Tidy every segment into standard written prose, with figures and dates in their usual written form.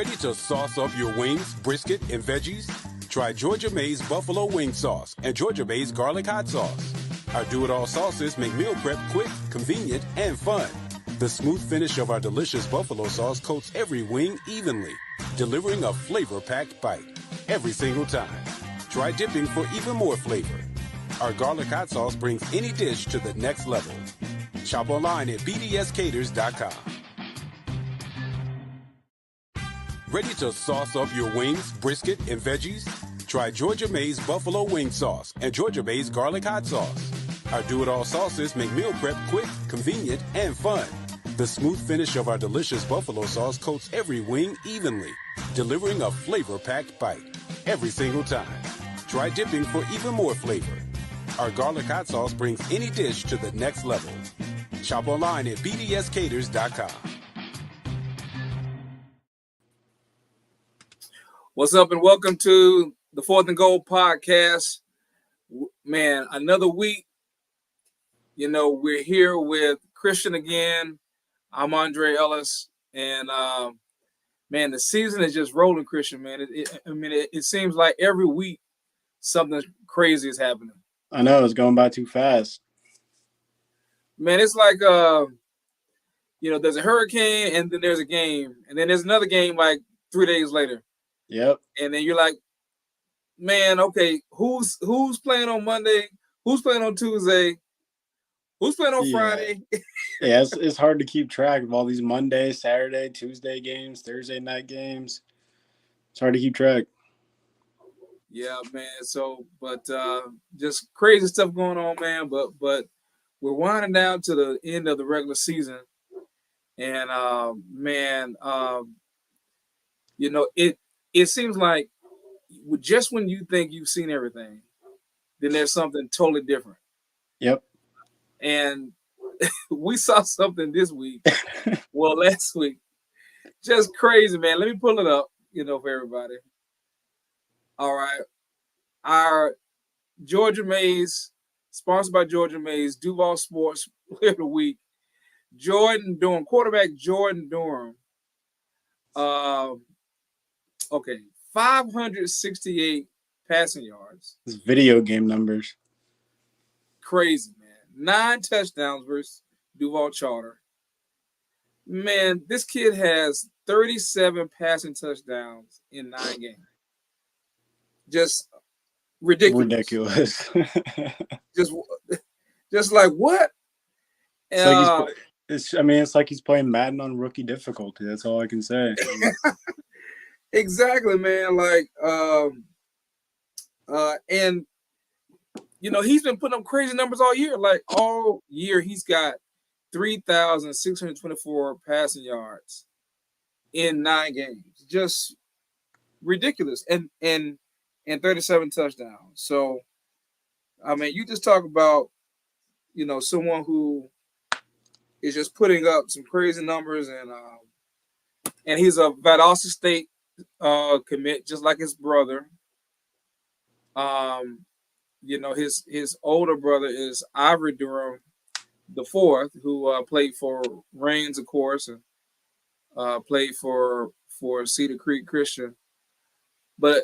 Ready to sauce up your wings, brisket, and veggies? Try Georgia May's Buffalo Wing Sauce and Georgia May's Garlic Hot Sauce. Our do-it-all sauces make meal prep quick, convenient, and fun. The smooth finish of our delicious buffalo sauce coats every wing evenly, delivering a flavor-packed bite every single time. Try dipping for even more flavor. Our Garlic Hot Sauce brings any dish to the next level. Shop online at bdscaters.com. Ready to sauce up your wings, brisket, and veggies? Try Georgia May's Buffalo Wing Sauce and Georgia May's Garlic Hot Sauce. Our do-it-all sauces make meal prep quick, convenient, and fun. The smooth finish of our delicious buffalo sauce coats every wing evenly, delivering a flavor-packed bite every single time. Try dipping for even more flavor. Our Garlic Hot Sauce brings any dish to the next level. Shop online at bdscaters.com. What's up, and welcome to the Fourth and Goal podcast. Man, another week. You know, we're here with Christian again. I'm Andre Ellis, and man, the season is just rolling, Christian. Man, it seems like every week something crazy is happening. I know, it's going by too fast. Man, it's like there's a hurricane, and then there's a game, and then there's another game like 3 days later. Yep. And then you're like, man, okay, who's playing on Monday? Who's playing on Tuesday? Who's playing on Friday? Yeah, it's hard to keep track of all these Monday, Saturday, Tuesday games, Thursday night games. It's hard to keep track. Yeah, man. So, but just crazy stuff going on, man. But we're winding down to the end of the regular season, and it seems like just when you think you've seen everything, then there's something totally different. Yep. And we saw something this week. Well, last week. Just crazy, man. Let me pull it up, for everybody. All right. Our Georgia Mays, sponsored by Georgia Mays, Duval Sports Player of the Week, Jordan Durham, quarterback Jordan Durham. 568 passing yards. It's video game numbers. Crazy, man. 9 touchdowns versus Duval Charter. Man, this kid has 37 passing touchdowns in 9 games. Just ridiculous. just like what? It's like he's playing Madden on rookie difficulty. That's all I can say. Exactly, man. Like, and he's been putting up crazy numbers all year. Like all year, he's got 3,624 passing yards in 9 games. Just ridiculous, and 37 touchdowns. So, I mean, you just talk about someone who is just putting up some crazy numbers, and he's a Valdosta State commit, just like his brother. His older brother is Ivory Durham the fourth, who played for Reigns, of course, and played for Cedar Creek Christian. But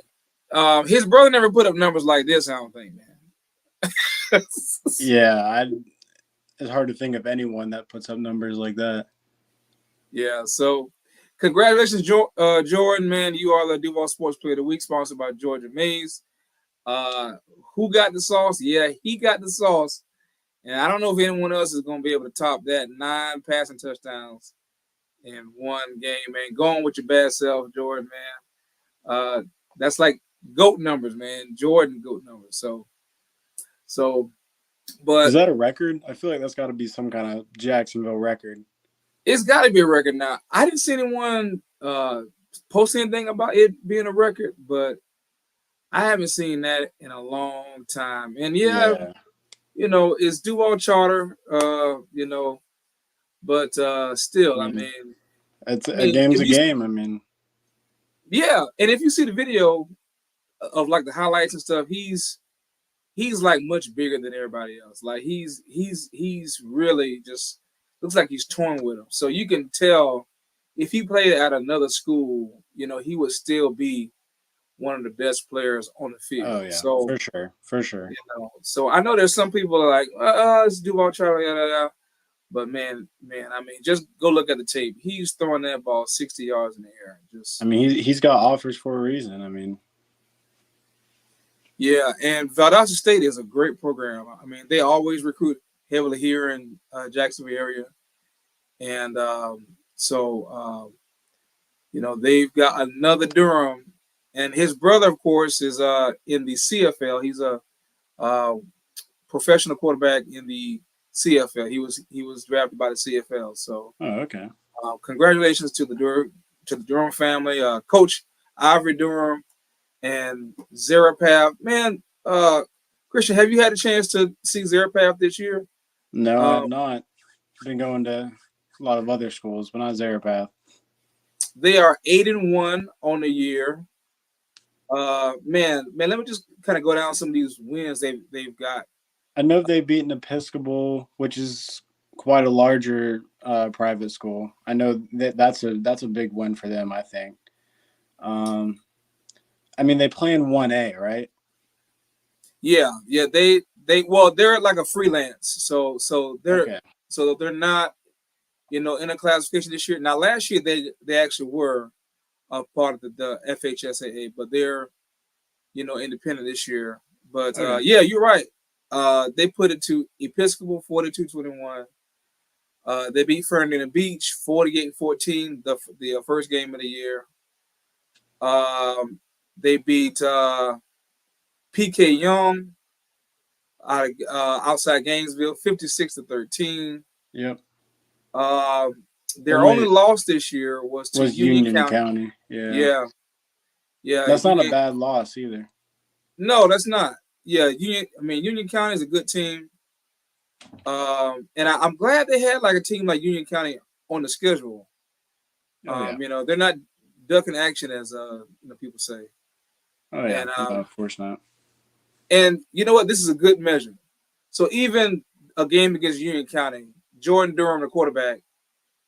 his brother never put up numbers like this, I don't think, man. Yeah, it's hard to think of anyone that puts up numbers like that. Yeah, so congratulations, Jordan, man. You are the Duval Sports Player of the Week, sponsored by Georgia Mays. Who got the sauce? Yeah, he got the sauce. And I don't know if anyone else is going to be able to top that. 9 passing touchdowns in 1 game, man. Go on with your bad self, Jordan, man. That's like GOAT numbers, man. Jordan GOAT numbers. So, but is that a record? I feel like that's got to be some kind of Jacksonville record. It's got to be a record now. I didn't see anyone post anything about it being a record, but I haven't seen that in a long time. And it's Duval Charter, but still, I mean, a game's a game. I mean, yeah. And if you see the video of like the highlights and stuff, he's like much bigger than everybody else. Like he's really just looks like he's torn with him. So you can tell if he played at another school, he would still be one of the best players on the field. Oh yeah, So for sure. So I know there's some people are like, it's Duval Travel, but man, I mean, just go look at the tape. He's throwing that ball 60 yards in the air. I mean, he's got offers for a reason. I mean, yeah, and Valdosta State is a great program. I mean, they always recruit heavily here in Jacksonville area, and they've got another Durham. And his brother, of course, is in the CFL. He's a professional quarterback in the CFL. He was drafted by the CFL. So, okay. Congratulations to the Durham family, Coach Ivory Durham and Zarephath. Man, Christian, have you had a chance to see Zarephath this year? No, I've not. Been going to a lot of other schools, but not Zarephath. They are 8-1 on the year. Man, let me just kind of go down some of these wins they've got. I know they've beaten Episcopal, which is quite a larger private school. I know that's a big win for them, I think. I mean, they play in 1A, right? Yeah. They're like a freelance, so they're okay. So they're not, in a classification this year. Now, last year they actually were a part of the FHSAA, but they're, independent this year. But okay. Yeah, you're right. They put it to Episcopal 42-21. They beat Ferdinand Beach 48-14, the first game of the year. They beat PK Young outside Gainesville 56-13. Yep. Their only loss this year was to Union County. Yeah. Yeah. That's not a bad loss either. No, that's not. Yeah, Union County is a good team. And I'm glad they had like a team like Union County on the schedule. They're not ducking action as people say. Oh yeah, and, no, of course not. And you know what? This is a good measure. So even a game against Union County, Jordan Durham, the quarterback,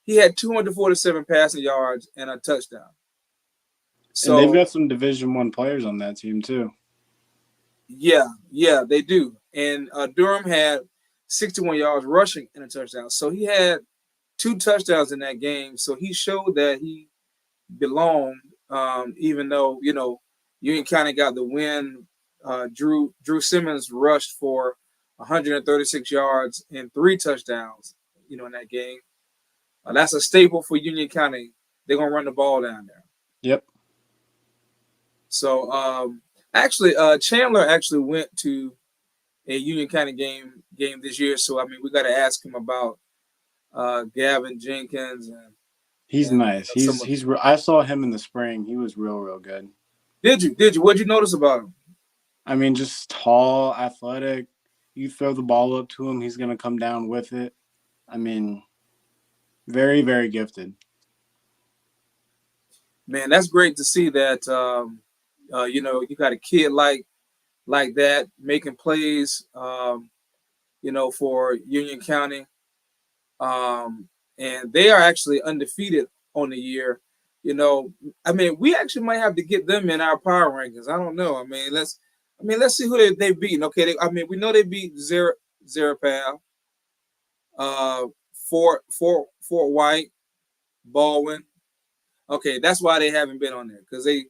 he had 247 passing yards and a touchdown. So and they've got some Division I players on that team too. Yeah, they do. And Durham had 61 yards rushing and a touchdown. So he had 2 touchdowns in that game. So he showed that he belonged, even though, Union County got the win. Drew Simmons rushed for 136 yards and 3 touchdowns, in that game. That's a staple for Union County. They're going to run the ball down there. Yep. So, actually, Chandler actually went to a Union County game this year. So, I mean, we got to ask him about Gavin Jenkins. He's nice. I saw him in the spring. He was real good. Did you? What'd you notice about him? I mean, just tall, athletic. You throw the ball up to him, he's going to come down with it. I mean, very, very gifted. Man, that's great to see that, you got a kid like that making plays, for Union County. And they are actually undefeated on the year. We actually might have to get them in our power rankings. I don't know. Let's see who they've beaten. Okay, we know they beat Zarephath, Fort White, Baldwin. Okay, that's why they haven't been on there, because they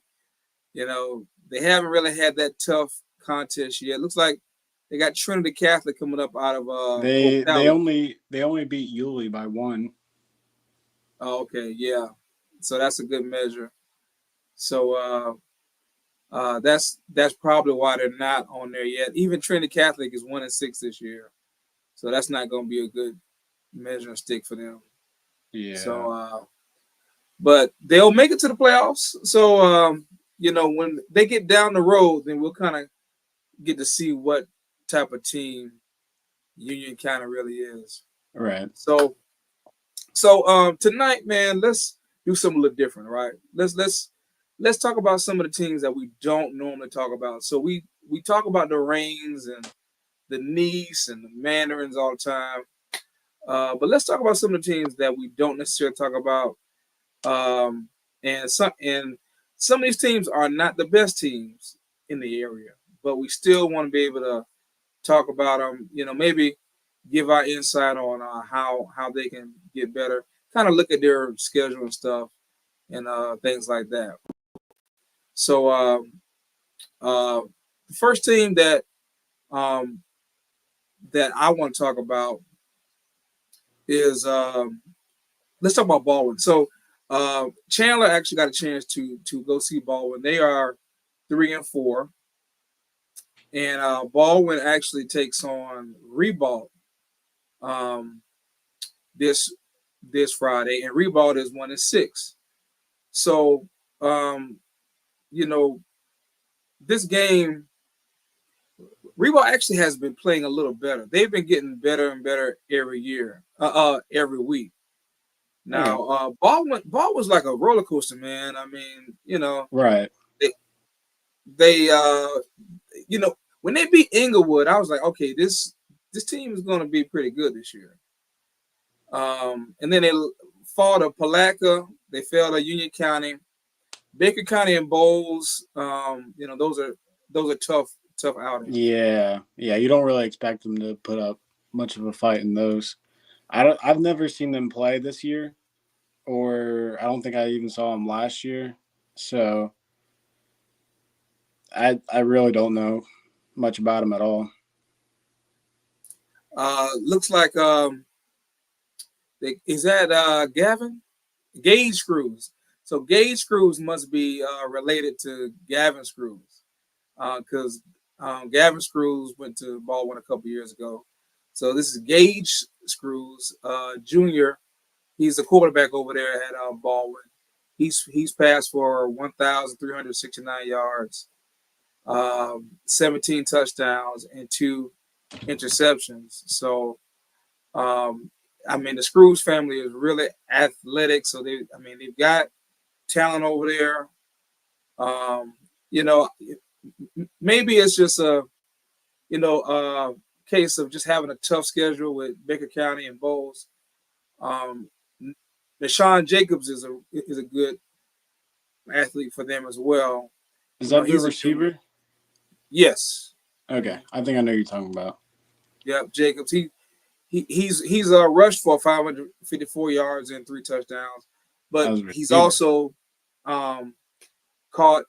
haven't really had that tough contest yet. Looks like they got Trinity Catholic coming up out of they only beat Yulee by 1. Oh, okay, yeah. So that's a good measure. So that's probably why they're not on there yet. Even Trinity Catholic is 1-6 this year, so that's not going to be a good measuring stick for them. Yeah. So, but they'll make it to the playoffs. So, when they get down the road, then we'll kind of get to see what type of team Union County really is. Right. So tonight, man, let's do something a little different, right? Let's talk about some of the teams that we don't normally talk about. So we talk about the Reigns and the Nice and the Mandarins all the time. But let's talk about some of the teams that we don't necessarily talk about. And some of these teams are not the best teams in the area, but we still want to be able to talk about them. Maybe give our insight on how they can get better. Kind of look at their schedule and stuff and things like that. So the first team that I want to talk about is let's talk about Baldwin. So Chandler actually got a chance to go see Baldwin. They are 3-4, and Baldwin actually takes on Ribault this Friday, and Ribault is 1-6. So this game, Ribault actually has been playing a little better. They've been getting better and better every year, every week. Now, Baldwin's like a roller coaster, man. I mean, right. They when they beat Englewood, I was like, okay, this team is going to be pretty good this year. And then they fought to Palatka. They fell to Union County, Baker County, and Bowles. Those are tough outings. Yeah. You don't really expect them to put up much of a fight in those. I've never seen them play this year, or I don't think I even saw them last year. So I really don't know much about them at all. Looks like is that Gavin? Gage Screws. So Gage Screws must be related to Gavin Screws, because Gavin Screws went to Baldwin a couple years ago. So this is Gage Screws, Jr. He's the quarterback over there at Baldwin. He's passed for 1,369 yards, 17 touchdowns, and 2 interceptions. So, the Screws family is really athletic. So they've got talent over there. Maybe it's just a case of just having a tough schedule with Baker County and Bowles. Deshaun Jacobs is a good athlete for them as well. Is that the receiver? Yes. Okay, I think I know who you're talking about. Yep, Jacobs. He's rushed for 554 yards and 3 touchdowns, but he's also caught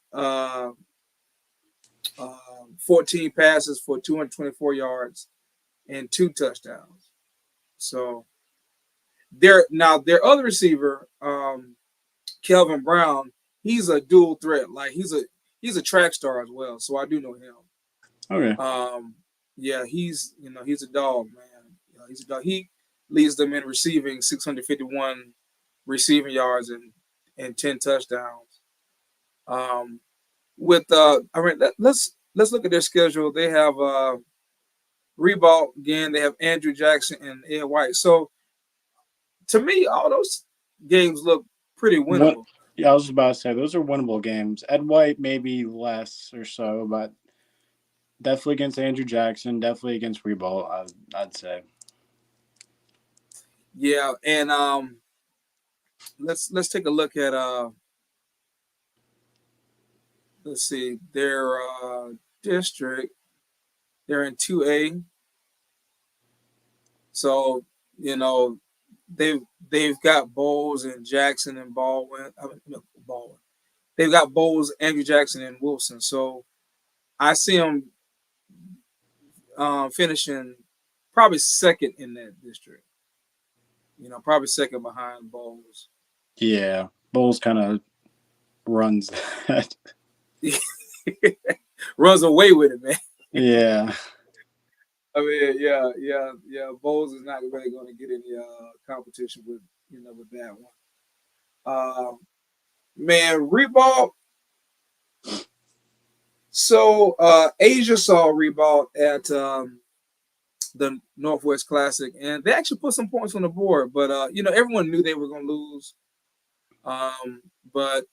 14 passes for 224 yards and 2 touchdowns. So their other receiver, Kelvin Brown, he's a dual threat. Like he's a track star as well. So I do know him. Okay. Yeah, he's a dog, man. He's a dog. He leads them in receiving, 651 receiving yards and 10 touchdowns. Let's look at their schedule. They have Ribault again. They have Andrew Jackson and Ed White. So to me, all those games look pretty winnable. Yeah, I was about to say those are winnable games. Ed White maybe less or so, but definitely against Andrew Jackson, definitely against Ribault, I'd say. Yeah, and let's take a look at let's see, their district. They're in 2A. So, they've got Bowles and Jackson and Baldwin. Baldwin. They've got Bowles, Andrew Jackson, and Wilson. So I see them finishing probably second in that district. Probably second behind Bowles. Yeah, Bowles kind of runs that. Runs away with it, man. Yeah. Yeah. Bowles is not really going to get any competition with that one. Man, Ribault. So Asia saw Ribault at the Northwest Classic, and they actually put some points on the board. But everyone knew they were going to lose. But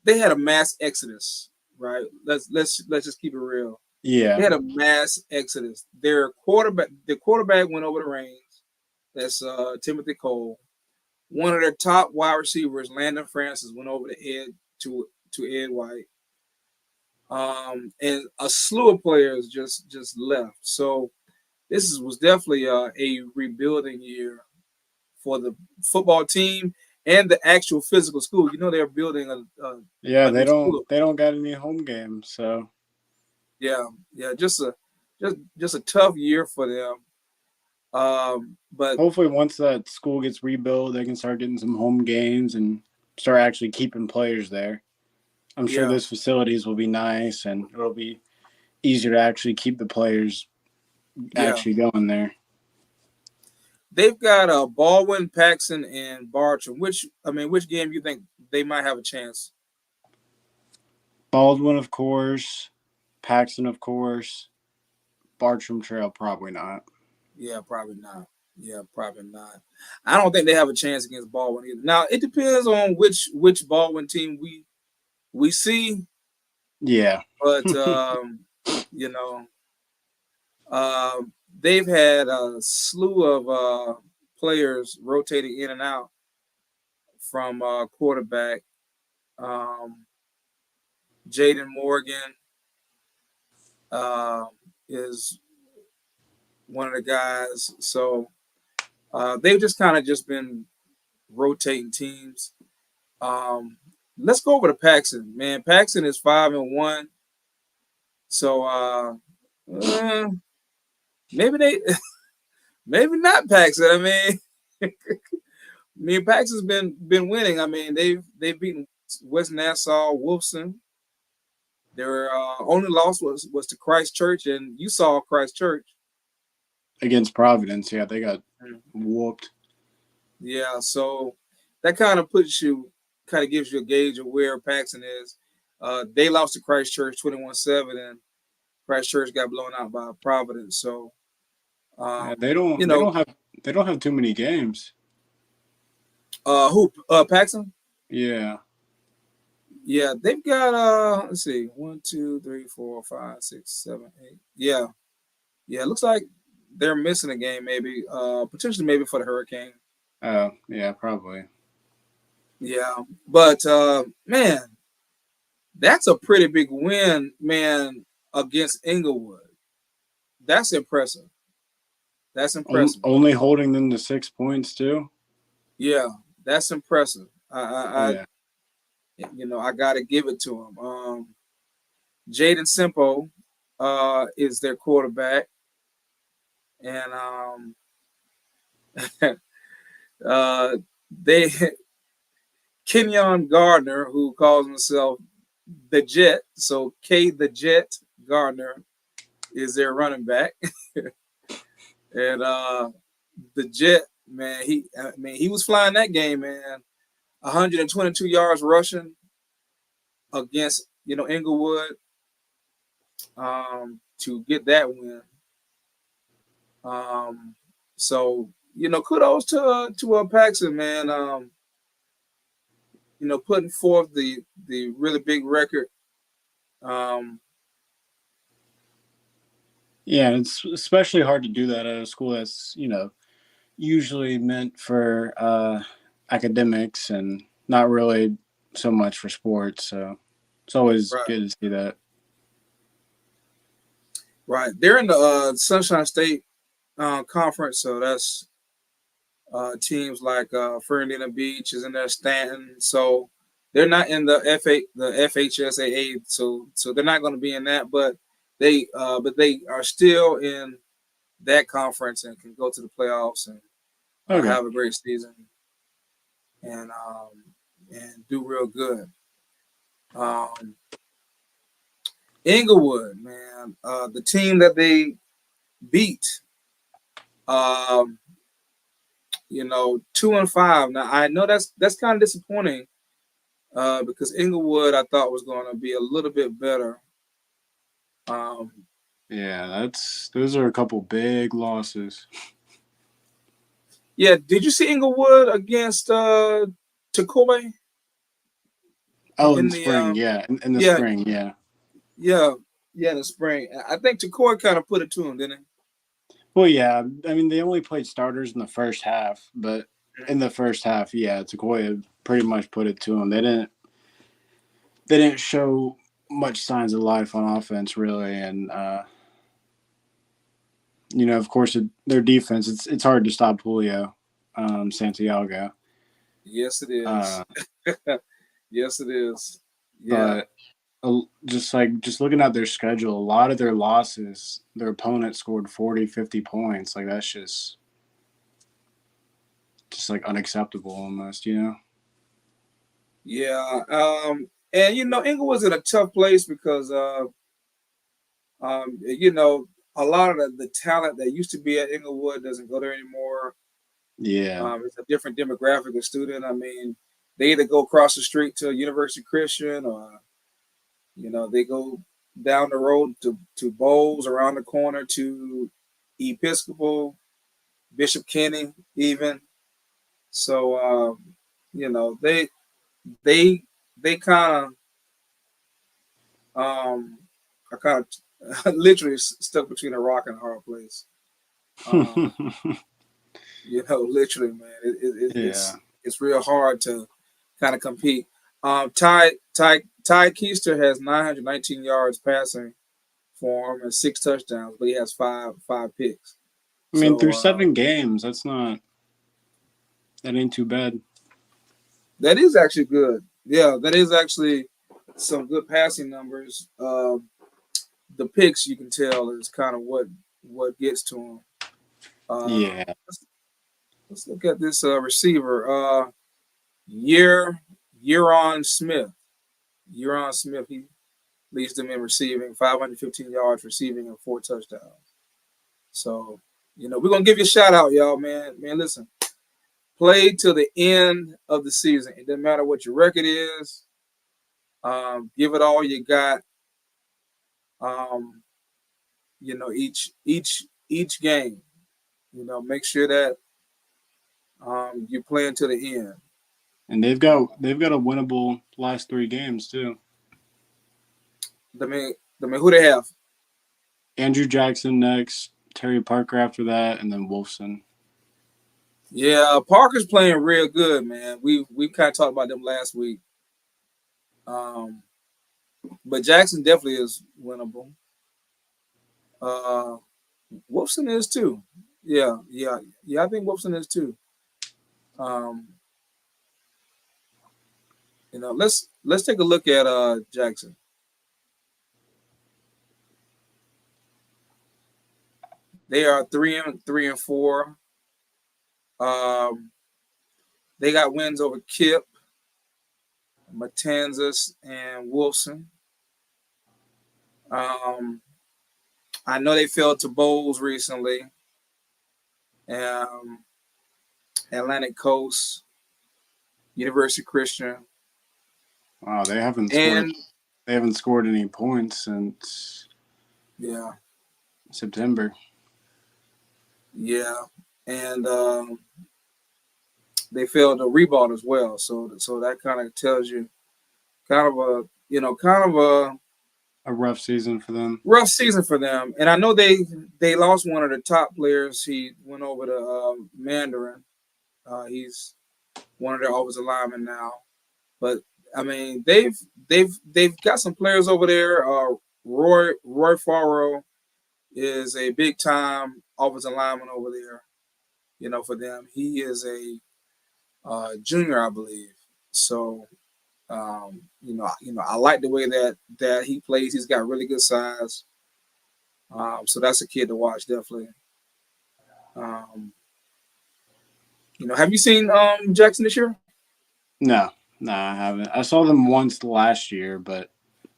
they had a mass exodus, right? Let's just keep it real. Yeah, they had a mass exodus. Their quarterback went over the reins. That's Timothy Cole. One of their top wide receivers, Landon Francis, went over the edge to Ed White. And a slew of players just left. So this was definitely a rebuilding year for the football team and the actual physical school. You know, they're building a they new school. don't got any home games, so Yeah, just a tough year for them. But hopefully once that school gets rebuilt, they can start getting some home games and start actually keeping players there. I'm sure those facilities will be nice, and it'll be easier to actually keep the players actually going there. They've got Baldwin, Paxon, and Bartram. Which game you think they might have a chance? Baldwin, of course. Paxon, of course. Bartram Trail, probably not. Yeah, probably not. I don't think they have a chance against Baldwin either. Now it depends on which Baldwin team we see. Yeah, but they've had a slew of players rotating in and out from quarterback. Jaden Morgan is one of the guys. So they've just kind of been rotating teams. Let's go over to Paxon. Man, Paxon is 5-1. So maybe not Paxon. I mean, Paxon's been winning. I mean, they've beaten West Nassau, Wolfson. Their only loss was to Christchurch, and you saw Christchurch against Providence. Yeah, they got whooped. Yeah, so that kind of gives you a gauge of where Paxon is. They lost to Christchurch 21-7, and Christchurch got blown out by Providence. So they don't have too many games. Paxon? Yeah. Yeah, they've got let's see, 1, 2, 3, 4, 5, 6, 7, 8. Yeah. It looks like they're missing a game, maybe potentially maybe for the Hurricane. Yeah, probably. Yeah, but man, that's a pretty big win, man, against Englewood. That's impressive. Only holding them to 6 points too. Yeah, that's impressive. I got to give it to him. Jaden Simpo is their quarterback, and they Kenyon Gardner, who calls himself the Jet, so K the Jet Gardner is their running back, and the Jet, man, he was flying that game, man. 122 yards rushing against Englewood to get that win. So kudos to Paxon, man. Putting forth the really big record. Yeah, it's especially hard to do that at a school that's usually meant for academics and not really so much for sports. So it's always good to see that. Right, they're in the Sunshine State Conference, so that's teams like Fernandina Beach is in there, Stanton. So they're not in the FHSAA, so they're not going to be in that, but they are still in that conference and can go to the playoffs and have a great season and do real good. Englewood, man, the team that they beat, 2-5. Now I know that's kind of disappointing because Englewood I thought was going to be a little bit better. Yeah, those are a couple big losses. Yeah, did you see Englewood against Takoi? Oh, in the spring, yeah. In the spring, yeah. Yeah, in the spring. I think Takoi kind of put it to him, didn't he? Well, yeah. I mean, they only played starters in the first half, but in the first half, yeah, Takoi pretty much put it to him. They didn't they didn't show much signs of life on offense, really. And, of course, their defense, it's hard to stop Julio Santiago. Yes, it is. Uh, Yes, it is. Yeah. but just looking at their schedule, a lot of their losses, their opponent scored 40, 50 points. Like, that's just like unacceptable almost, Yeah. And Englewood's in a tough place because a lot of the talent that used to be at Englewood doesn't go there anymore. Yeah. It's a different demographic of student. I mean, they either go across the street to University Christian, or they go down the road to Bowles, around the corner to Episcopal, Bishop Kenny, even. So they kind of are kind of literally stuck between a rock and a hard place. Literally, man, Yeah. it's real hard to kind of compete. Ty Keister has 919 yards passing for him and 6 touchdowns, but he has five picks. I mean, So, through 7 games, that ain't too bad. That is actually good. Yeah, that is actually some good passing numbers. The picks, you can tell, is kind of what gets to him. Yeah. Let's look at this receiver. Yeron Smith. Yeron Smith, he leads them in receiving, 515 yards receiving and 4 touchdowns. So, we're going to give you a shout out, y'all, man. Man, listen, play till the end of the season. It doesn't matter what your record is. Give it all you got. Each game, make sure that you're playing to the end. And they've got a winnable last 3 games too. I mean, who they have? Andrew Jackson next, Terry Parker after that, and then Wolfson. Yeah, Parker's playing real good, man. We kind of talked about them last week. But Jackson definitely is winnable. Wolfson is too. Yeah. I think Wolfson is too. Let's take a look at Jackson. They are 3-4. They got wins over Kipp, Matanzas, and Wilson. I know they fell to Bowles recently. Atlantic Coast, University Christian. Wow, they haven't scored any points since September. Yeah, and they failed to Ribault as well. So that kind of tells you a rough season for them. And I know they lost one of the top players. He went over to Mandarin. He's one of their offensive linemen now. But I mean, they've got some players over there. Roy Farrow is a big time offensive lineman over there. For them, he is a junior, I believe. So, I like the way that he plays. He's got really good size. So that's a kid to watch, definitely. Have you seen Jackson this year? No, I haven't. I saw them once last year, but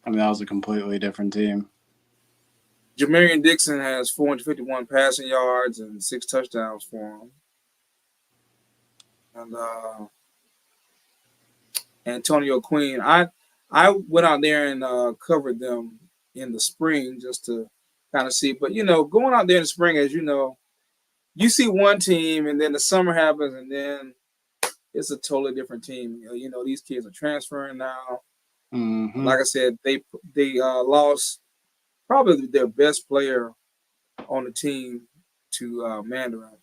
I mean that was a completely different team. Jamarian Dixon has 451 passing yards and 6 touchdowns for him. And Antonio Queen, I went out there and covered them in the spring just to kind of see. But going out there in the spring, as you see one team, and then the summer happens, and then it's a totally different team. These kids are transferring now. Mm-hmm. Like I said, they lost probably their best player on the team to Mandarin.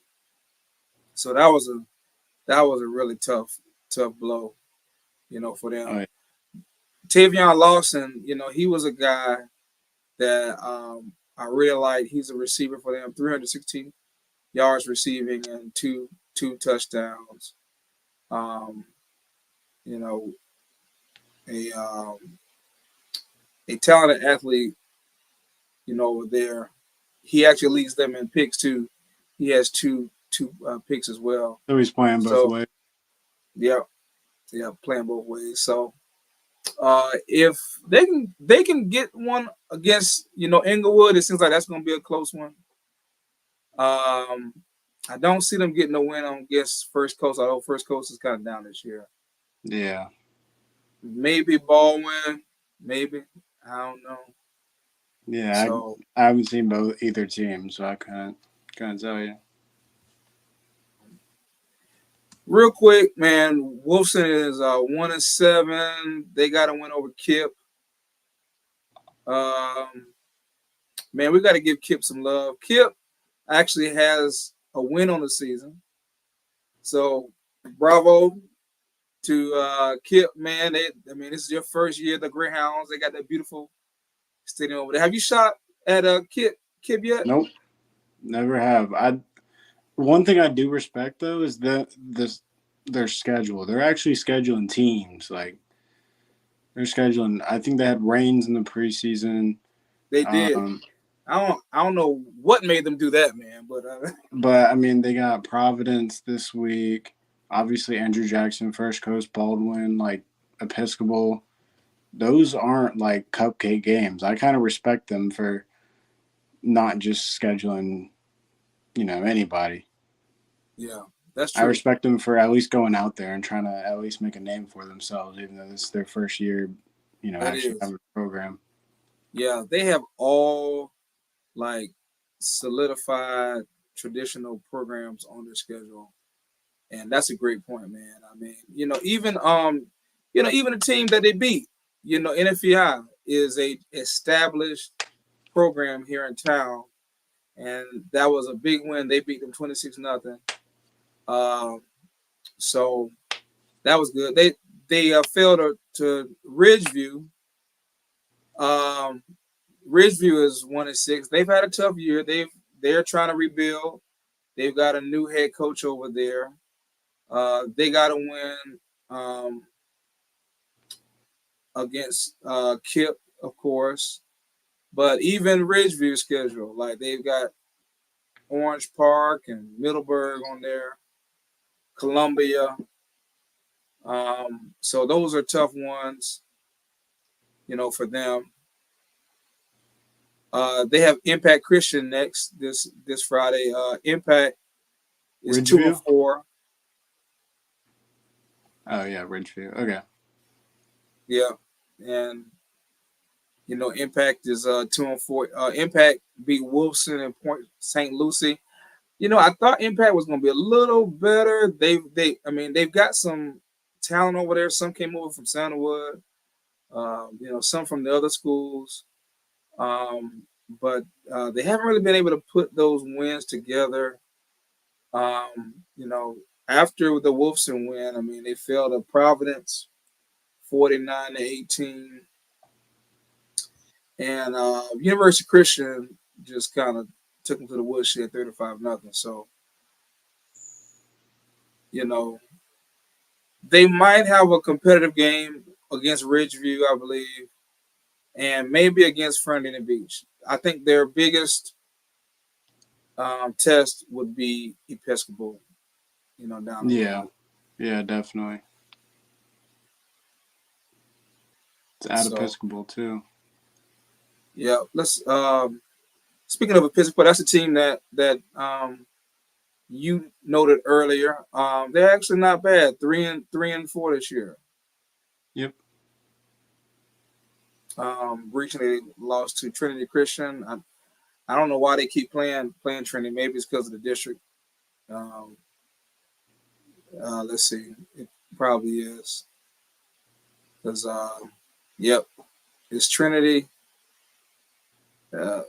So that was a really tough blow, for them. Oh, yeah. Tavion Lawson, he was a guy that I really like. He's a receiver for them, 316 yards receiving and two touchdowns. You know, a talented athlete, over there. He actually leads them in picks too. He has two picks as well. So he's playing both ways. Yeah, playing both ways. So if they can get one against Englewood, it seems like that's going to be a close one. I don't see them getting a win on against First Coast, although First Coast is kind of down this year. Yeah. Maybe Baldwin, maybe. I don't know. Yeah, so, I haven't seen either team, so I can't tell you. Real quick, man, Wolfson is 1-7. They got to win over Kipp. Man, we got to give Kipp some love. Kipp actually has a win on the season. So, bravo to Kipp, man. This is your first year, the Greyhounds. They got that beautiful stadium over there. Have you shot at Kipp yet? Nope, never have. One thing I do respect though is their schedule. They're actually scheduling teams. Like they're scheduling. I think they had Reigns in the preseason. They did. I don't know what made them do that, man. But I mean, they got Providence this week. Obviously, Andrew Jackson, First Coast, Baldwin, like Episcopal. Those aren't like cupcake games. I kind of respect them for not just scheduling, anybody. Yeah, that's true. I respect them for at least going out there and trying to at least make a name for themselves, even though this is their first year, actually having a program. Yeah, they have all like solidified traditional programs on their schedule. And that's a great point, man. I mean, even the team that they beat, NFEI is a established program here in town, and that was a big win. They beat them 26-0. So that was good. They fell to Ridgeview. Ridgeview is 1-6. They've had a tough year. They're trying to rebuild. They've got a new head coach over there. They got to win against Kipp, of course. But even Ridgeview's schedule, like they've got Orange Park and Middleburg on there, Columbia. So those are tough ones, for them. They have Impact Christian next this Friday. Impact is Ridgeview? 2-4. Oh yeah, Ridgeview. Okay. Yeah, and Impact is 2-4. Impact beat Wolfson and Point St. Lucie. I thought Impact was going to be a little better. They've got some talent over there. Some came over from Sandalwood. Some from the other schools. But they haven't really been able to put those wins together. After the Wolfson win, they fell to Providence 49-18. And University Christian just kind of took them to the woodshed 35-0. So, they might have a competitive game against Ridgeview, I believe, and maybe against Friendly Beach. I think their biggest test would be Episcopal, down the road. Yeah, definitely. It's at Episcopal too. Yeah, let's. Speaking of Episcopal, that's a team that you noted earlier. They're actually not bad. 3-4 this year. Yep. Recently lost to Trinity Christian. I don't know why they keep playing Trinity. Maybe it's because of the district. Let's see. It probably is. Because, it's Trinity.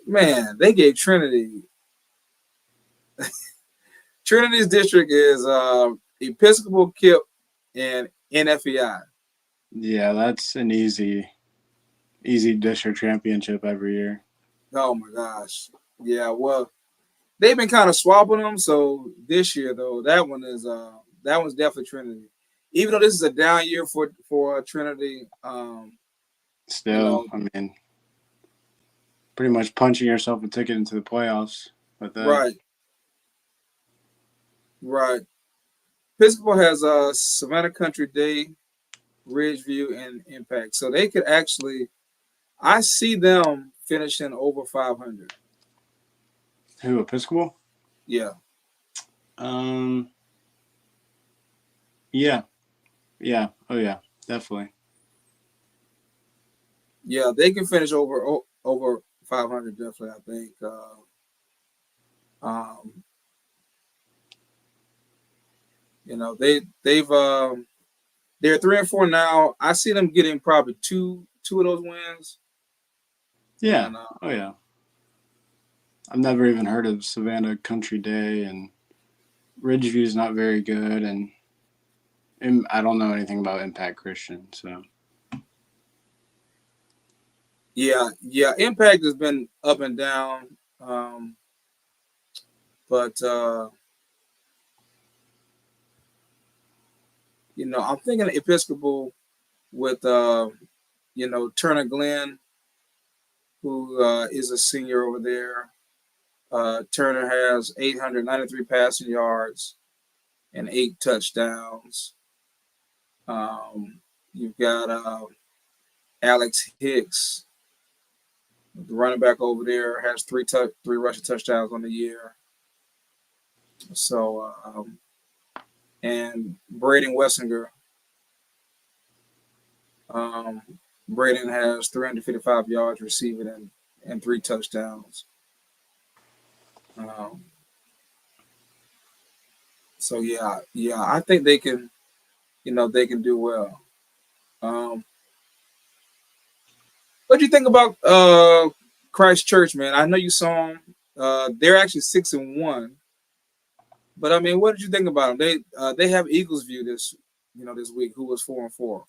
Man, they gave Trinity. Trinity's district is Episcopal, Kipp, and NFEI. Yeah, that's an easy district championship every year. Oh my gosh. Yeah, well, they've been kind of swapping them. So this year though, that one's definitely Trinity. Even though this is a down year for Trinity, you Still, know, I mean, pretty much punching yourself a ticket into the playoffs with that. right, right. Episcopal has Savannah Country Day, Ridgeview, and Impact. So they could actually, I see them finishing over 500. Who, Episcopal? Yeah. Yeah, yeah, oh yeah, definitely. Yeah, they can finish over 500 definitely. I think. Um, you know they're 3-4 now. I see them getting probably two of those wins. Yeah, And oh yeah. I've never even heard of Savannah Country Day, and Ridgeview's not very good, and I don't know anything about Impact Christian, so. yeah, Impact has been up and down, but I'm thinking Episcopal with Turner Glenn, who is a senior over there. Turner has 893 passing yards and 8 touchdowns. You've got Alex Hicks, the running back over there, has three rushing touchdowns on the year. So, and Braden Wessinger. Braden has 355 yards receiving and 3 touchdowns. So yeah, I think they can, they can do well. What do you think about Christ Church, man? I know you saw them. They're actually 6-1. But I mean, what did you think about them? They have Eagles View this week, who was 4-4.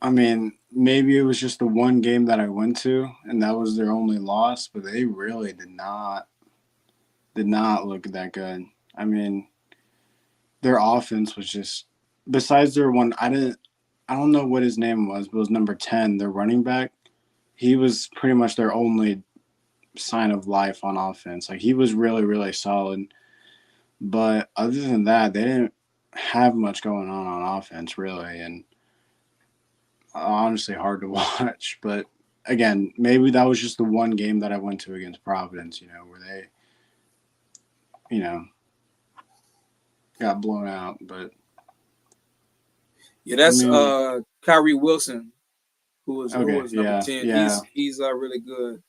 I mean, maybe it was just the one game that I went to, and that was their only loss. But they really did not look that good. I mean, their offense was just, besides their one. I don't know what his name was, but it was number 10, their running back. He was pretty much their only sign of life on offense. Like, he was really, really solid. But other than that, they didn't have much going on offense, really. And honestly, hard to watch. But again, maybe that was just the one game that I went to against Providence, where they, got blown out. But yeah, that's I mean, Kyrie Wilson, who was number 10. yeah. He's really good.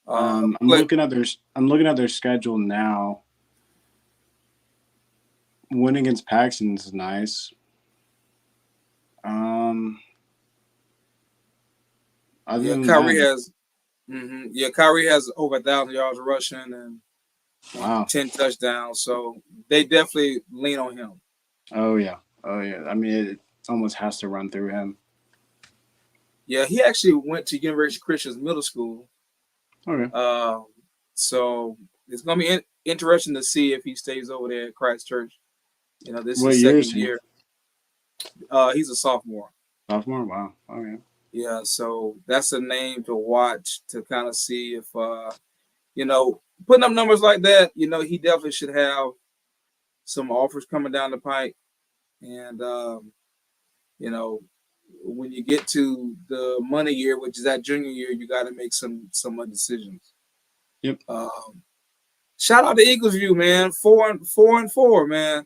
I'm looking at their schedule now. Win against Paxon is nice. Other than Kyrie that, has, Kyrie has over 1,000 yards rushing and wow. 10 touchdowns. So they definitely lean on him. Oh yeah. I mean, it almost has to run through him. Yeah, he actually went to University of Christian's middle school. Okay. So it's gonna be interesting to see if he stays over there at Christ Church. This What is year second is he? year. He's a sophomore. Sophomore? Wow. Okay. Yeah, so that's a name to watch to kind of see if putting up numbers like that. He definitely should have some offers coming down the pike, and when you get to the money year, which is that junior year, you got to make some decisions. Yep. Shout out to Eagles View, man. 4-4, man.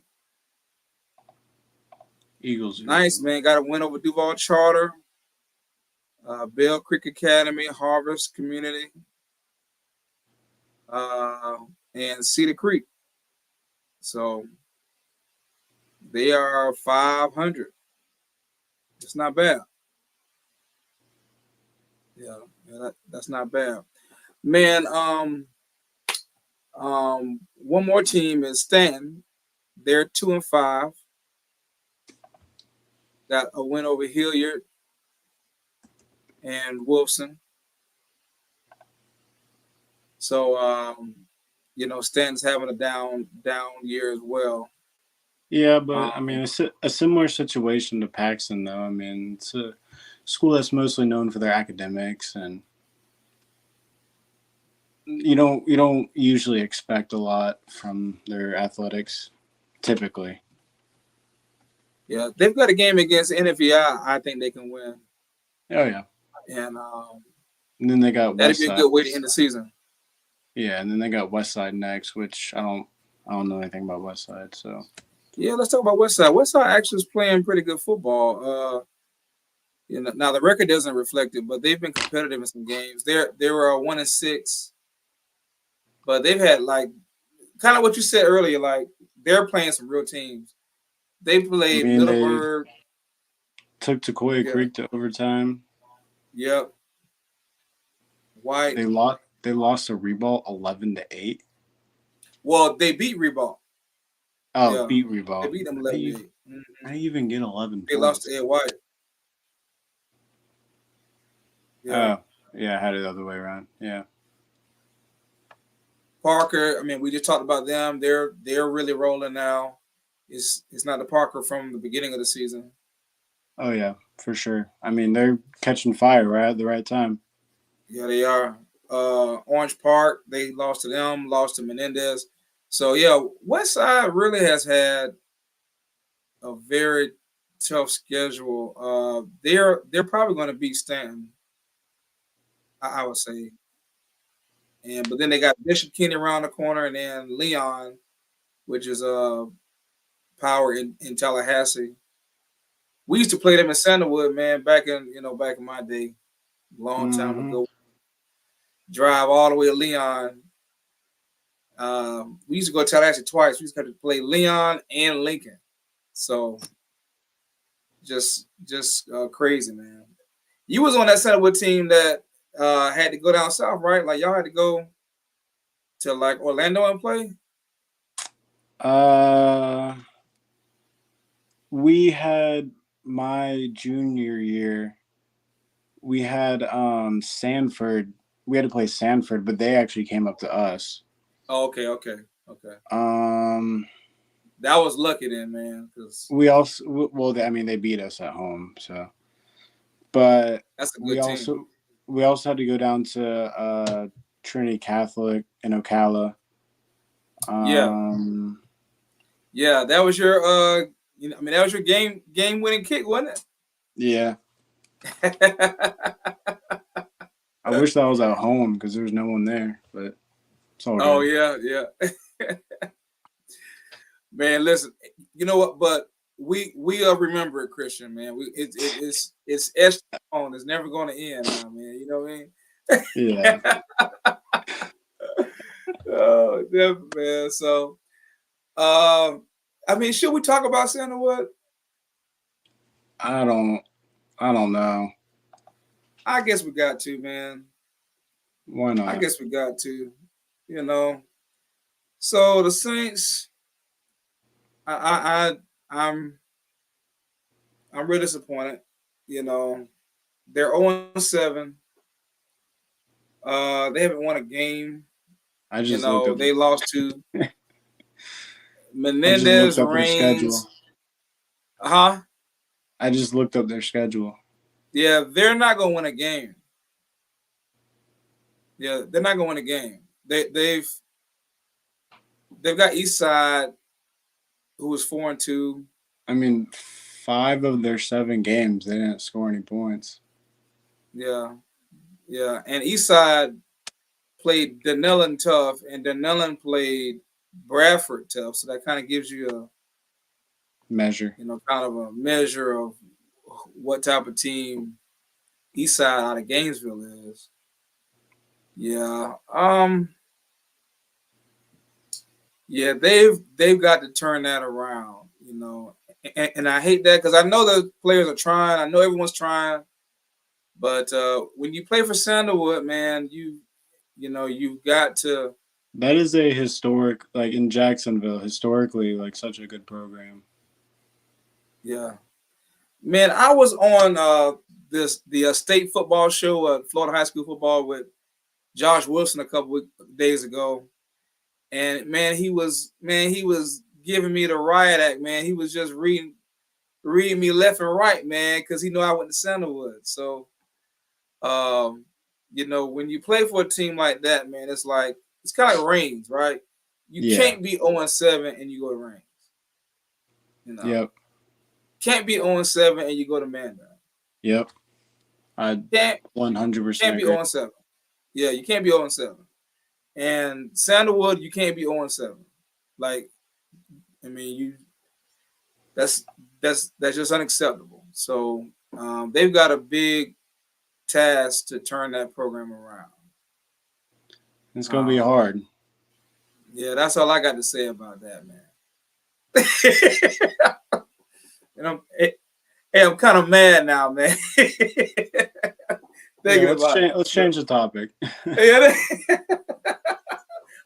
Eagles. Nice, man. Got a win over Duval Charter, Bell Creek Academy, Harvest Community, and Cedar Creek. So they are 500. It's not bad. Yeah, that's not bad. Man, one more team is Stanton. they're 2-5. Got a win over Hilliard and Wilson. So, Stanton's having a down year as well. Yeah, but I mean, it's a similar situation to Paxon, though. I mean, it's a school that's mostly known for their academics, and you don't usually expect a lot from their athletics, typically. Yeah, they've got a game against NFEI. I think they can win. Oh yeah, and then they got that'd Westside. be a good way to end the season. Yeah, and then they got Westside next, which I don't know anything about Westside. So yeah, let's talk about Westside. Westside actually is playing pretty good football. Now the record doesn't reflect it, but they've been competitive in some games. They were 1-6, but they've had like kind of what you said earlier. Like they're playing some real teams. They played Middleburg. Took Tacoya Creek to overtime. Yep. White. They lost to Ribault 11-8. Well, they beat Ribault. Oh, yeah. Beat Ribault. They beat them 11-8. How do you even get 11 They lost to Ed White. Yeah. Yeah, I had it the other way around. Yeah. Parker, I mean, we just talked about them. They're really rolling now. It's not the Parker from the beginning of the season. Oh yeah, for sure. I mean, they're catching fire right at the right time. Yeah, they are. Orange Park, they lost to them, lost to Menendez. So yeah, Westside really has had a very tough schedule. They're probably going to beat Stanton, I would say. But then they got Bishop Kenny around the corner, and then Leon, which is Power in Tallahassee. We used to play them in Sandalwood, man, back in my day, long time ago. Drive all the way to Leon. We used to go to Tallahassee twice. We used to have to play Leon and Lincoln. So just crazy, man. You was on that Sandalwood team that had to go down south, right? Like y'all had to go to like Orlando and play? We had my junior year, we had Sanford. We had to play Sanford, but they actually came up to us. Oh, okay. That was lucky then, man. Cause we also, they beat us at home, so. But that's a good team. We also had to go down to Trinity Catholic in Ocala. Yeah, that was your that was your game winning kick, wasn't it? Yeah. I wish that was at home because there was no one there, but it's all good. Oh yeah. Man, listen, you know what? But we remember it, Christian, man. It's etched on. It's never going to end, now, man. You know what I mean? Yeah. Oh, definitely, man. So, should we talk about Sandalwood? I don't know. I guess we got to, man. Why not? I guess we got to. So the Saints, I'm really disappointed. They're 0-7. They haven't won a game. I just they lost to Menendez, Reigns. I just looked up their schedule. Yeah, they're not gonna win a game. Yeah, they're not gonna win a game. They've got Eastside, who was 4-2. I mean, 5 of their 7 games, they didn't score any points. Yeah. And Eastside played Dunellen tough, and Dunellen played Bradford tough. So that kind of gives you a measure. Kind of a measure of what type of team Eastside out of Gainesville is. Yeah. Yeah, they've got to turn that around, and I hate that because I know the players are trying. I know everyone's trying, but when you play for Sandalwood, man, you've got to That is a historic, like in Jacksonville, historically, like such a good program. Yeah, man. I was on the state football show, Florida high school football with Josh Wilson a couple days ago, and he was giving me the riot act, man. He was just reading me left and right, man, because he knew I went to Sandalwood. So, when you play for a team like that, man, it's kind of like Reigns, right? You can't be 0-7 and you go to Reigns. Yep. Can't be 0-7 and you go to Mandan. Yep. I 100% can't be 0-7. Yeah, you can't be 0-7. And Sandalwood, you can't be 0-7. That's just unacceptable. So they've got a big task to turn that program around. It's gonna be hard. Yeah, that's all I got to say about that, man. And I'm kind of mad now, man. Let's change the topic.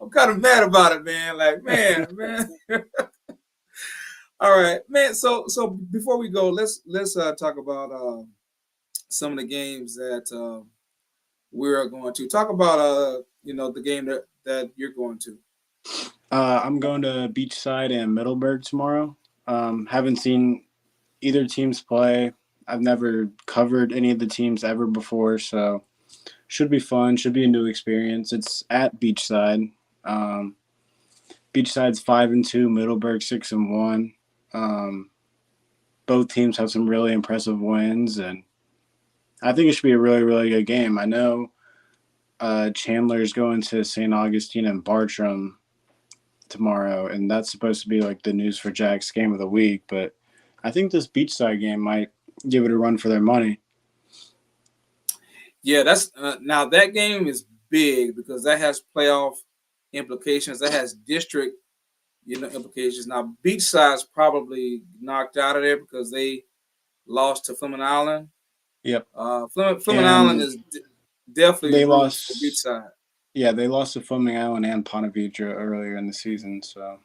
I'm kind of mad about it, man. Like, man. All right, man. So before we go, let's talk about some of the games that we're going to talk about. The game that you're going to. I'm going to Beachside and Middleburg tomorrow. Haven't seen either teams play. I've never covered any of the teams ever before, so should be fun. Should be a new experience. It's at Beachside. Beachside's 5-2, Middleburg 6-1. Both teams have some really impressive wins, and I think it should be a really, really good game. I know Chandler's going to St. Augustine and Bartram tomorrow, and that's supposed to be like the news for Jack's game of the week, but I think this Beachside game might give it a run for their money. Yeah, that's now that game is big because that has playoff implications. That has district, implications. Now Beachside's probably knocked out of there because they lost to Fleming Island. Yep. Fleming Island is definitely they lost to Beachside. Yeah, they lost to Fleming Island and Ponte Vedra earlier in the season. So.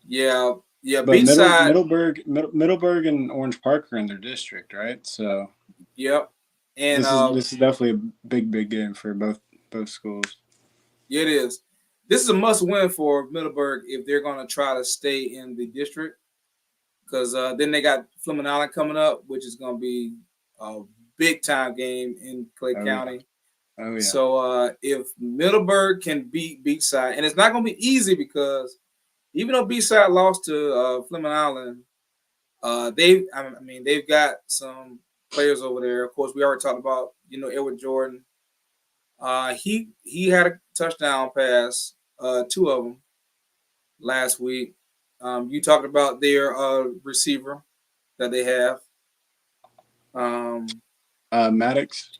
Yeah. But Beachside, Middleburg, and Orange Park are in their district, right? So. Yep. And this is definitely a big game for both schools. It is. This is a must-win for Middleburg if they're going to try to stay in the district, because then they got Fleming Island coming up, which is going to be a big-time game in Clay County. Yeah. Oh yeah. So if Middleburg can beat Beachside, and it's not going to be easy because even though Beachside lost to Fleming Island, they've got some players over there. Of course, we already talked about Edward Jordan. He had a touchdown pass, 2 of them last week. You talked about their receiver that they have. Maddox.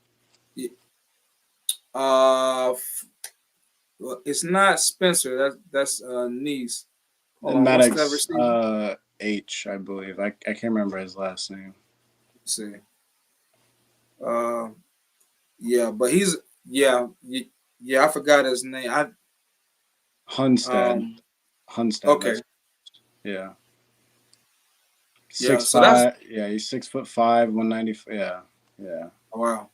It's not Spencer. That's Niece. Maddox. H, I believe. I can't remember his last name. Let's see. But he's I forgot his name. Hunstead. Hunstead. Okay. Yeah. 6'5". He's 6'5", 190. Yeah. Wow.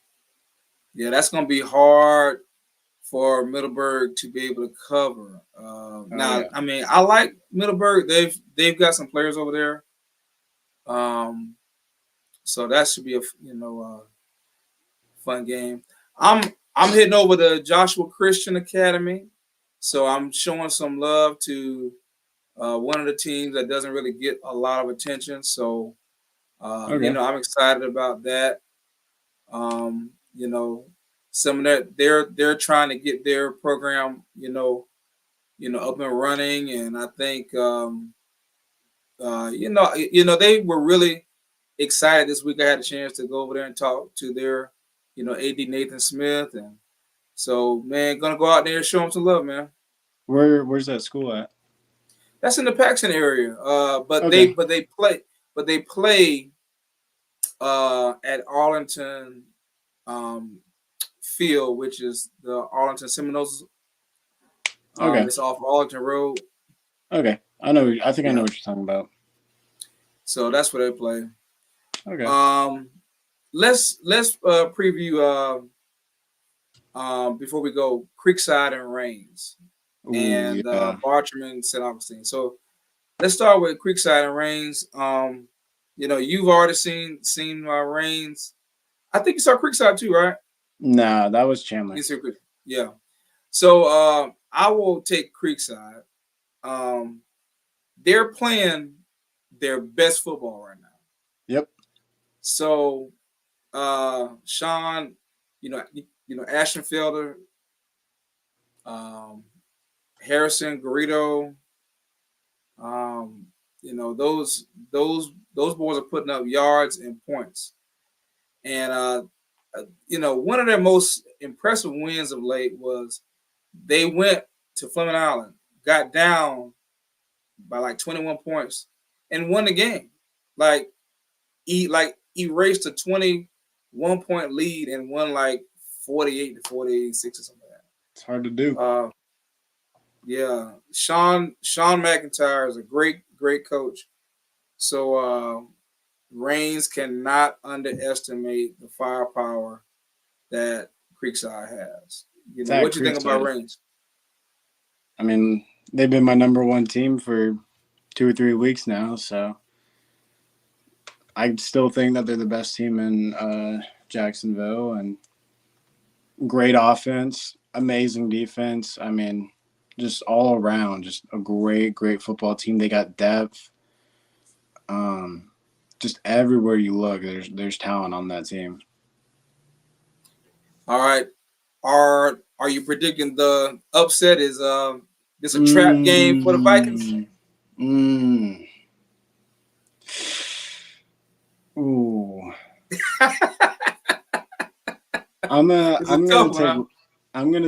Yeah, that's gonna be hard for Middleburg to be able to cover. I like Middleburg. They've got some players over there. So that should be a fun game. I'm heading over to Joshua Christian Academy, so I'm showing some love to one of the teams that doesn't really get a lot of attention. So I'm excited about that. Some of that they're trying to get their program, up and running, and I think they were really excited this week. I had a chance to go over there and talk to their, AD Nathan Smith, and so man, gonna go out there and show them some love, man. Where's that school at? That's in the Paxon area. They play at Arlington Field, which is the Arlington Seminoles Okay. It's off Arlington Road. Okay. I know. I think I know what you're talking about. So that's where they play. Okay. Let's preview before we go Creekside and Rains and Yeah. Bartram and St. Augustine. So let's start with Creekside and Rains. You've already seen Rains. I think you saw Creekside too, right? Nah, that was Chandler. Yeah. So I will take Creekside. They're playing their best football right now. Yep. So Sean, Ashenfelder, Harrison, Garrido, those boys are putting up yards and points. And one of their most impressive wins of late was they went to Fleming Island, got down by like 21 points, and won the game. Like erased a 21-point lead and won like 48-46 or something like that. It's hard to do. Yeah, Sean McIntyre is a great coach. So Rains cannot underestimate the firepower that Creekside has. What you think about Rains? I mean, they've been my number one team for 2 or 3 weeks now, so I still think that they're the best team in Jacksonville, and great offense, amazing defense. I mean, just all around, just a great football team. They got depth. Just everywhere you look, there's talent on that team. All right. Are you predicting the upset? Is this a trap game for the Vikings? Ooh. I'm gonna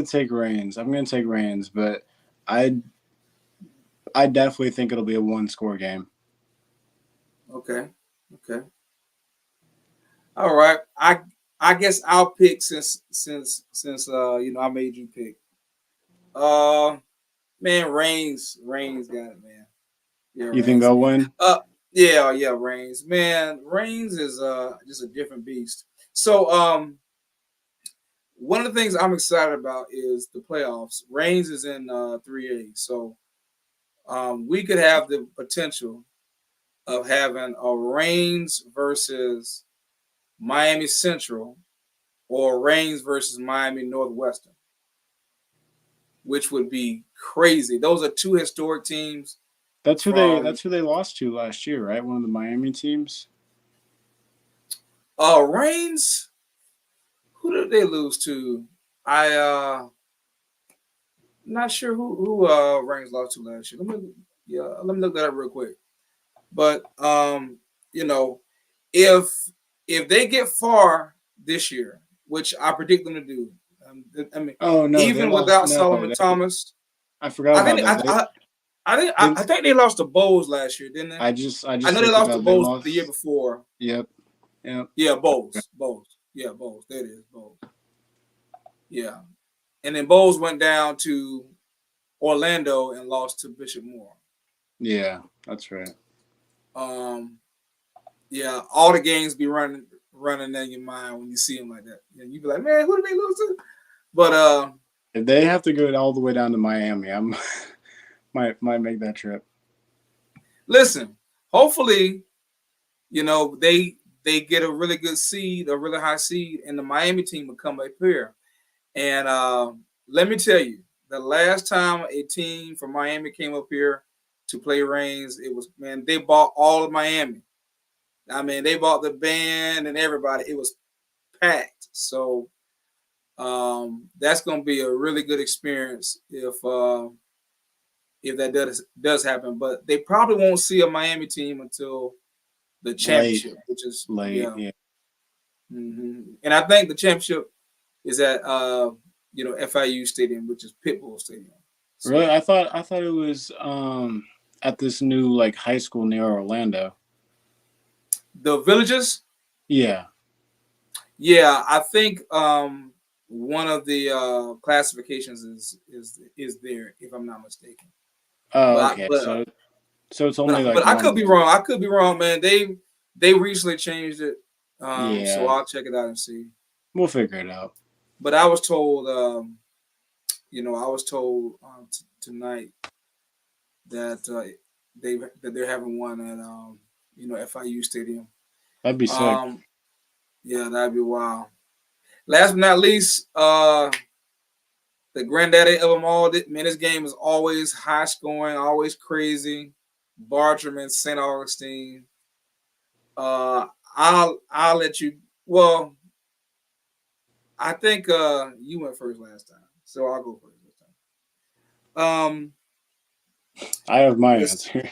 take Rains. I'm gonna take Rains, but I definitely think it'll be a 1-score game. Okay. All right. I guess I'll pick since I made you pick. Man, Rains got it, man. Yeah, you think they'll win? Yeah, Rains. Man, Rains is just a different beast. So one of the things I'm excited about is the playoffs. Rains is in 3A, so we could have the potential of having a Rains versus Miami Central or Rains versus Miami Northwestern, which would be crazy. Those are 2 historic teams. That's who they lost to last year, right? One of the Miami teams. Rains. Who did they lose to? Not sure who Rains lost to last year. Let me look that up real quick. But if they get far this year, which I predict them to do, even without Solomon Thomas, I forgot about that. I think they lost to Bowles last year, didn't they? I know they lost to Bowles the year before. Yep. Yeah, Bowles. Yeah, Bowles. There it is, Bowles. Yeah. And then Bowles went down to Orlando and lost to Bishop Moore. Yeah, that's right. Yeah, all the games be running in your mind when you see them like that. And you be like, man, who did they lose to? But if they have to go all the way down to Miami, I might make that trip. Listen, hopefully, they get a really good seed, a really high seed, and the Miami team will come up here. And let me tell you, the last time a team from Miami came up here to play Rains, they bought all of Miami. I mean, they bought the band and everybody. It was packed. So that's going to be a really good experience if that does happen. But they probably won't see a Miami team until the championship, which is late. Yeah. Mm-hmm. And I think the championship is at FIU Stadium, which is Pitbull Stadium. So, really, I thought it was at this new high school near Orlando. The Villages? Yeah. Yeah, I think one of the classifications is there, if I'm not mistaken. Oh, okay. So it's only but I could be wrong. I could be wrong, man. They recently changed it. So I'll check it out and see. We'll figure it out. But I was told, tonight that they're having one at FIU Stadium. That'd be sick. Yeah, that'd be wild. Last but not least, the granddaddy of them all. Man, this game is always high scoring, always crazy. Bartram and St. Augustine. I'll let you. Well, I think you went first last time, so I'll go first this time. I have my answer.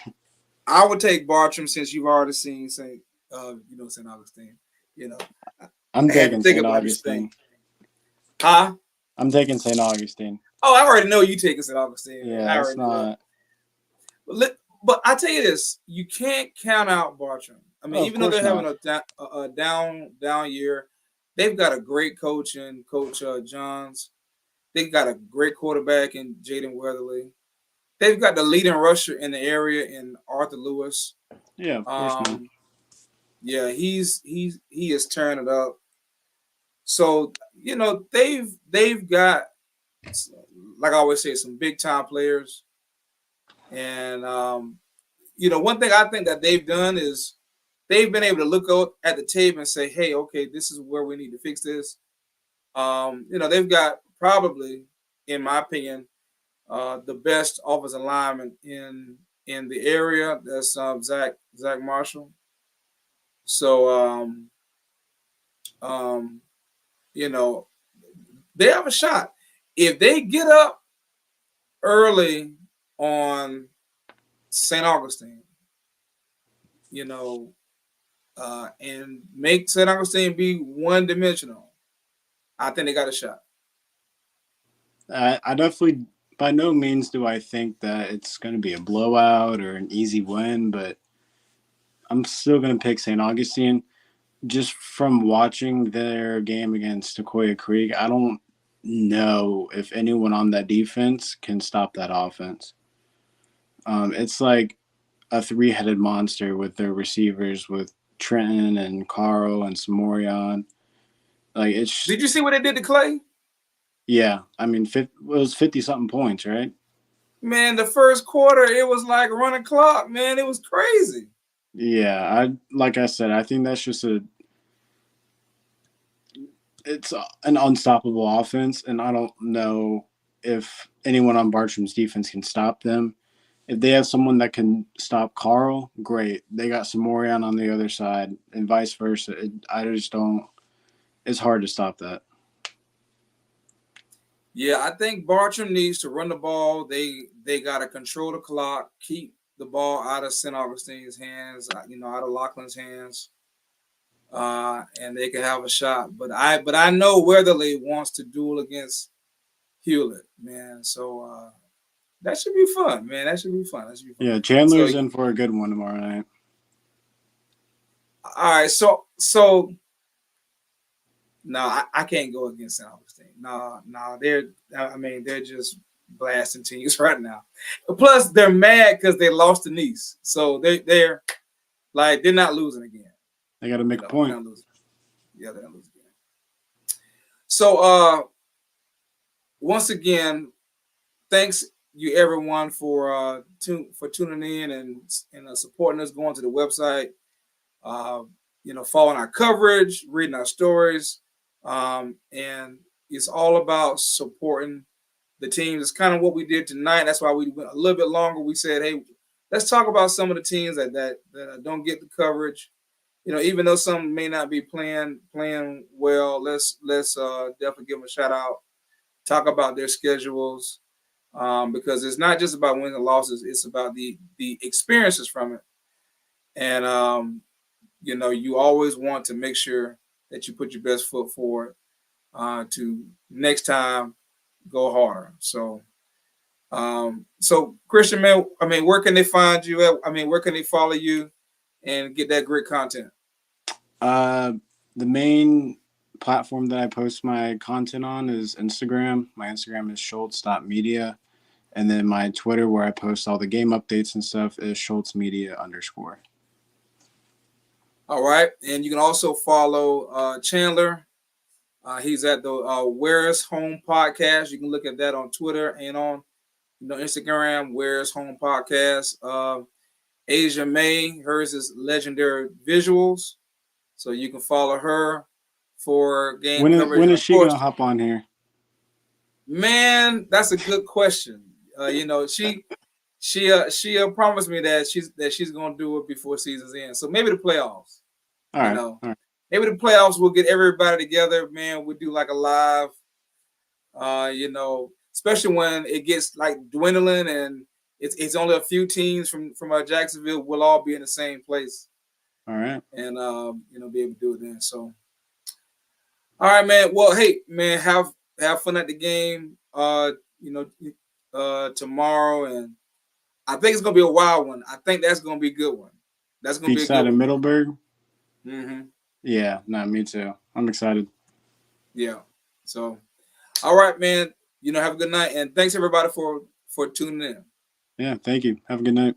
I would take Bartram since you've already seen St. Augustine. I'm taking St. Augustine. Huh? I'm taking St. Augustine. Oh, I already know you taking St. Augustine. Yeah, it's not. But I tell you this, you can't count out Bartram. I mean, even though they're having a down year, they've got a great coach in Coach Johns. They've got a great quarterback in Jaden Weatherly. They've got the leading rusher in the area in Arthur Lewis. Yeah, of course. Yeah, he is turning it up. So they've got, like I always say, some big time players. And one thing I think that they've done is they've been able to look out at the tape and say, hey, okay, this is where we need to fix this. They've got probably, in my opinion, the best offensive lineman in the area. That's Zach Marshall. So they have a shot if they get up early on St. Augustine, and make St. Augustine be one-dimensional. I think they got a shot. I definitely, by no means do I think that it's going to be a blowout or an easy win, but I'm still going to pick St. Augustine. Just from watching their game against Sequoia Creek, I don't know if anyone on that defense can stop that offense. It's like a three-headed monster with their receivers, with Trenton and Carl and Samorian. Did you see what they did to Clay? Yeah, I mean, it was 50-something points, right? Man, the first quarter, it was like running clock, man. It was crazy. Yeah, like I said, I think that's just it's an unstoppable offense, and I don't know if anyone on Bartram's defense can stop them. If they have someone that can stop Carl, great. They got Samorian on the other side, and vice versa. I just don't. It's hard to stop that. Yeah, I think Bartram needs to run the ball. They got to control the clock, keep the ball out of St. Augustine's hands, out of Laughlin's hands, and they can have a shot. But I know Weatherly wants to duel against Hewlett, man. So that should be fun, man. That should be fun. Yeah, Chandler's in for a good one tomorrow night. All right, so no, I can't go against St. Augustine. No, they're just blasting teams right now. Plus, they're mad because they lost to Nice, so they're not losing again. They got to make a point. They're not losing. Yeah, they're not losing again. So, once again, thanks you everyone for tuning in and supporting us, going to the website, following our coverage, reading our stories. And it's all about supporting the teams. It's kind of what we did tonight. That's why we went a little bit longer. We said, hey, let's talk about some of the teams that don't get the coverage. Even though some may not be playing well, let's definitely give them a shout out. Talk about their schedules, because it's not just about wins and losses. It's about the experiences from it. And you always want to make sure that you put your best foot forward to next time go harder. So Christian, man, where can they find you at? Where can they follow you and get that great content? The main platform that I post my content on is Instagram. My Instagram is schultz.media. And then my Twitter, where I post all the game updates and stuff, is schultzmedia_. All right. And you can also follow Chandler. He's at the Where's Home Podcast. You can look at that on Twitter and on Instagram, Where's Home Podcast. Asia May, hers is Legendary Visuals. So you can follow her for game coverage. When is she going to hop on here? Man, that's a good question. She promised me that she's going to do it before season's end. So maybe the playoffs. All right. Maybe the playoffs we'll get everybody together, man. We'll do like a live, especially when it gets like dwindling and it's only a few teams from Jacksonville. We'll all be in the same place. All right. And be able to do it then. So all right, man. Well, hey, man, have fun at the game. Tomorrow, and I think it's gonna be a wild one. I think that's gonna be a good one. That's gonna be a good one. Beachside in Middleburg. Mm-hmm. Yeah, me too. I'm excited. Yeah. So, all right, man. Have a good night, and thanks everybody for tuning in. Yeah, thank you. Have a good night.